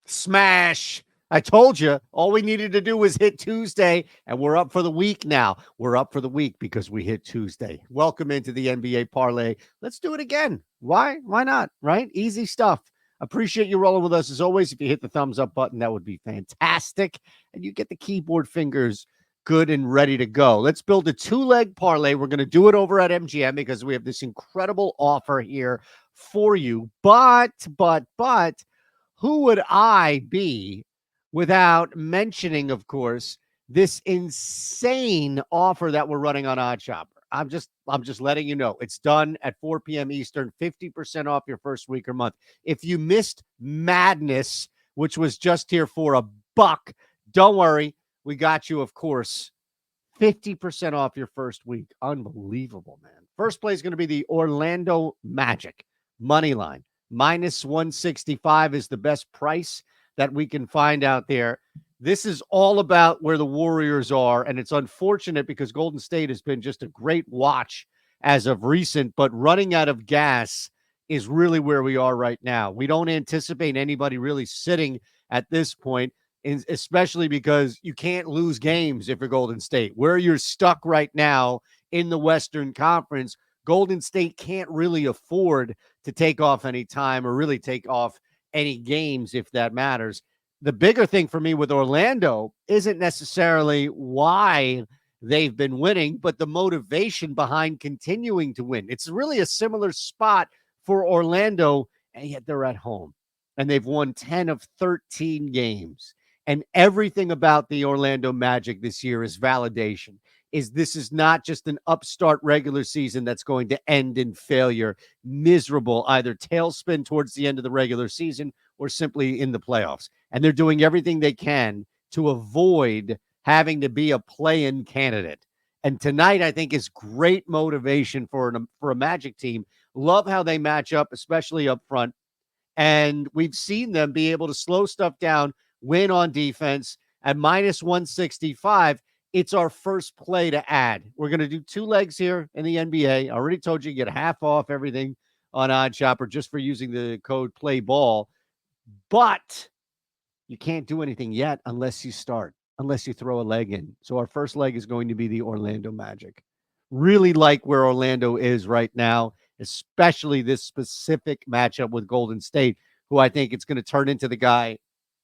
Smash. I told you all we needed to do was hit Tuesday, and we're up for the week now. We're up for the week because we hit Tuesday. Welcome into the NBA Parlay. Let's do it again. Why? Why not? Right? Easy stuff. Appreciate you rolling with us as always. If you hit the thumbs up button, that would be fantastic. And you get the keyboard fingers good and ready to go. Let's build a two-leg parlay. We're going to do it over at MGM because we have this incredible offer here for you. But, who would I be without mentioning, of course, this insane offer that we're running on OddsShopper? I'm just letting you know. It's done at 4 p.m. Eastern, 50% off your first week or month. If you missed Madness, which was just here for $1, don't worry. We got you, of course. 50% off your first week. Unbelievable, man. First play is going to be the Orlando Magic money line. Minus 165 is the best price that we can find out there. This is all about where the Warriors are, and it's unfortunate because Golden State has been just a great watch as of recent, but running out of gas is really where we are right now. We don't anticipate anybody really sitting at this point, especially because you can't lose games if you're Golden State. Where you're stuck right now in the Western Conference, Golden State can't really afford to take off any time or really take off any games, if that matters. The bigger thing for me with Orlando isn't necessarily why they've been winning, but the motivation behind continuing to win. It's really a similar spot for Orlando, and yet they're at home. And they've won 10 of 13 games. And everything about the Orlando Magic this year is validation. This is not just an upstart regular season that's going to end in failure, miserable, either tailspin towards the end of the regular season or simply in the playoffs. And they're doing everything they can to avoid having to be a play-in candidate. And tonight, I think, is great motivation for a Magic team. Love how they match up, especially up front. And we've seen them be able to slow stuff down, win on defense at minus 165. It's our first play to add. We're going to do two legs here in the NBA. I already told you get half off everything on OddsShopper just for using the code PLAYBALL. But you can't do anything yet unless you start, unless you throw a leg in. So our first leg is going to be the Orlando Magic. Really like where Orlando is right now, especially this specific matchup with Golden State, who I think it's going to turn into the guy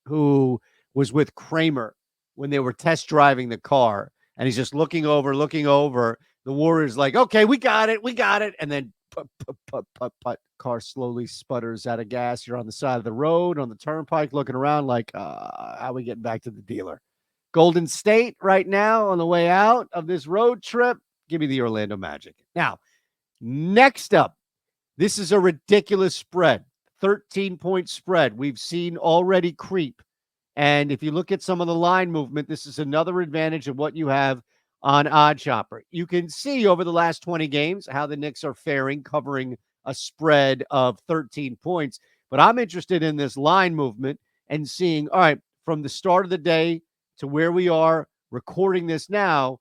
who was with Kramer when they were test driving the car, and he's just looking over. The Warriors like, okay, we got it. And then put. Car slowly sputters out of gas. You're on the side of the road, on the turnpike, looking around like, how are we getting back to the dealer? Golden State right now on the way out of this road trip. Give me the Orlando Magic. Now, next up, this is a ridiculous spread. 13-point spread. We've seen already creep. And if you look at some of the line movement, this is another advantage of what you have on OddsShopper. You can see over the last 20 games how the Knicks are faring, covering a spread of 13 points. But I'm interested in this line movement and seeing, all right, from the start of the day to where we are recording this now,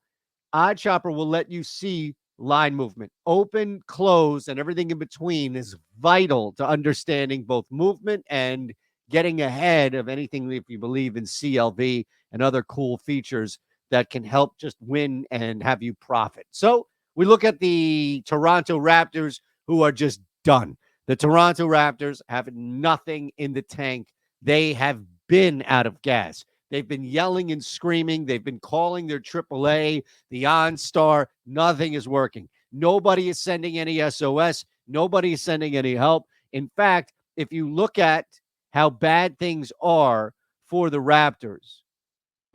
OddsShopper will let you see line movement. Open, close, and everything in between is vital to understanding both movement and getting ahead of anything if you believe in CLV and other cool features that can help just win and have you profit. So we look at the Toronto Raptors, who are just done. The Toronto Raptors have nothing in the tank. They have been out of gas. They've been yelling and screaming. They've been calling their AAA, the OnStar. Nothing is working. Nobody is sending any SOS. Nobody is sending any help. In fact, if you look at how bad things are for the Raptors,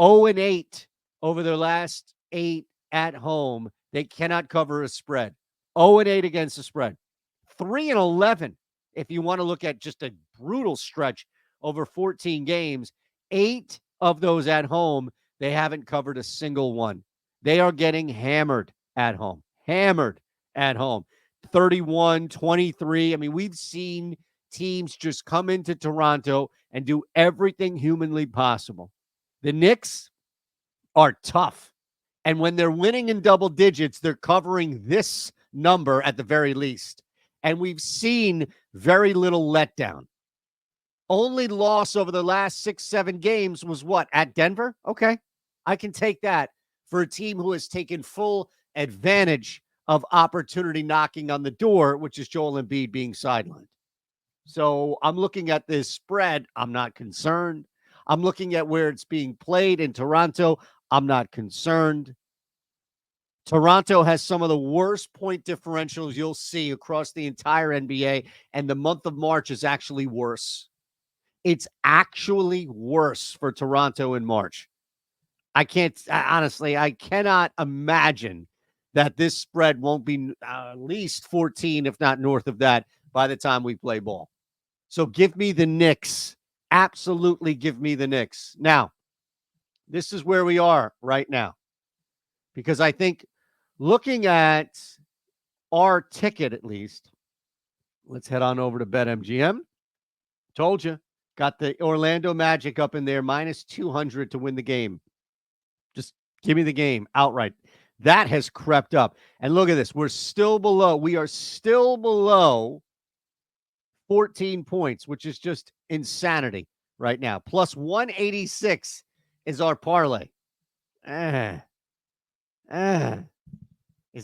0-8 over their last 8 at home. They cannot cover a spread. 0-8 against the spread. 3-11 if you want to look at just a brutal stretch over 14 games. 8 of those at home, they haven't covered a single one. They are getting hammered at home. 31-23. I mean, we've seen teams just come into Toronto and do everything humanly possible. The Knicks are tough. And when they're winning in double digits, they're covering this number at the very least. And we've seen very little letdown. Only loss over the last 6-7 games was what? At Denver? Okay. I can take that for a team who has taken full advantage of opportunity knocking on the door, which is Joel Embiid being sidelined. So I'm looking at this spread. I'm not concerned. I'm looking at where it's being played in Toronto. I'm not concerned. Toronto has some of the worst point differentials you'll see across the entire NBA, and the month of March is actually worse. It's actually worse for Toronto in March. Honestly, I cannot imagine that this spread won't be at least 14, if not north of that, by the time we play ball. So give me the Knicks. Absolutely give me the Knicks. Now, this is where we are right now, because I think looking at our ticket, at least, let's head on over to BetMGM. Told you, got the Orlando Magic up in there, minus 200 to win the game. Just give me the game outright. That has crept up. And look at this. We are still below 14 points, which is just insanity right now. Plus 186 is our parlay. Is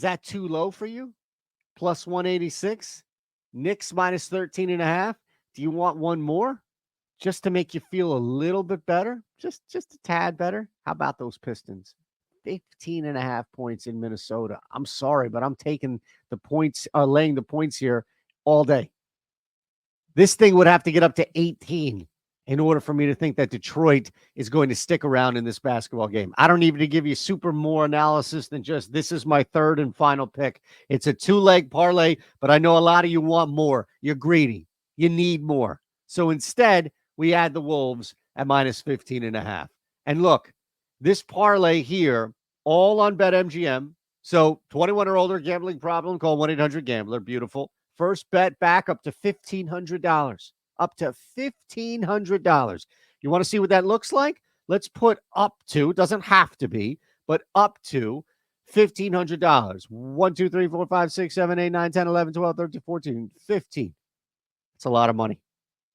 that too low for you? Plus 186? Knicks minus 13.5. Do you want one more just to make you feel a little bit better? Just a tad better? How about those Pistons? 15.5 points in Minnesota. I'm sorry, but I'm taking the points, laying the points here all day. This thing would have to get up to 18 in order for me to think that Detroit is going to stick around in this basketball game. I don't need to give you super more analysis than just this is my third and final pick. It's a 2-leg parlay, but I know a lot of you want more. You're greedy. You need more. So instead, we add the Wolves at minus 15.5. And look, this parlay here, all on BetMGM. So 21 or older, gambling problem, call 1-800-GAMBLER. Beautiful. First bet back up to $1,500. Up to $1,500. You want to see what that looks like? Let's put up to, doesn't have to be, but up to $1,500. 1, 2, 3, 4, 5, 6, 7, 8, 9, 10, 11, 12, 13, 14, 15. It's a lot of money.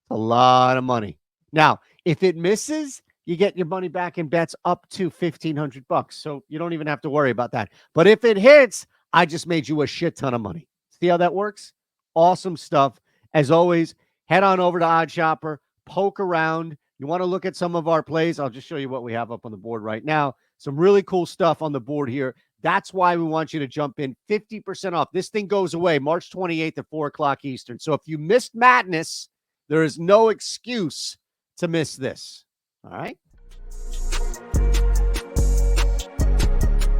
It's a lot of money. Now, if it misses, you get your money back in bets up to $1,500. So you don't even have to worry about that. But if it hits, I just made you a shit ton of money. See how that works? Awesome stuff. As always, head on over to OddsShopper, poke around. You want to look at some of our plays? I'll just show you what we have up on the board right now. Some really cool stuff on the board here. That's why we want you to jump in. 50% off. This thing goes away March 28th at 4 o'clock Eastern. So if you missed madness, there is no excuse to miss this. All right?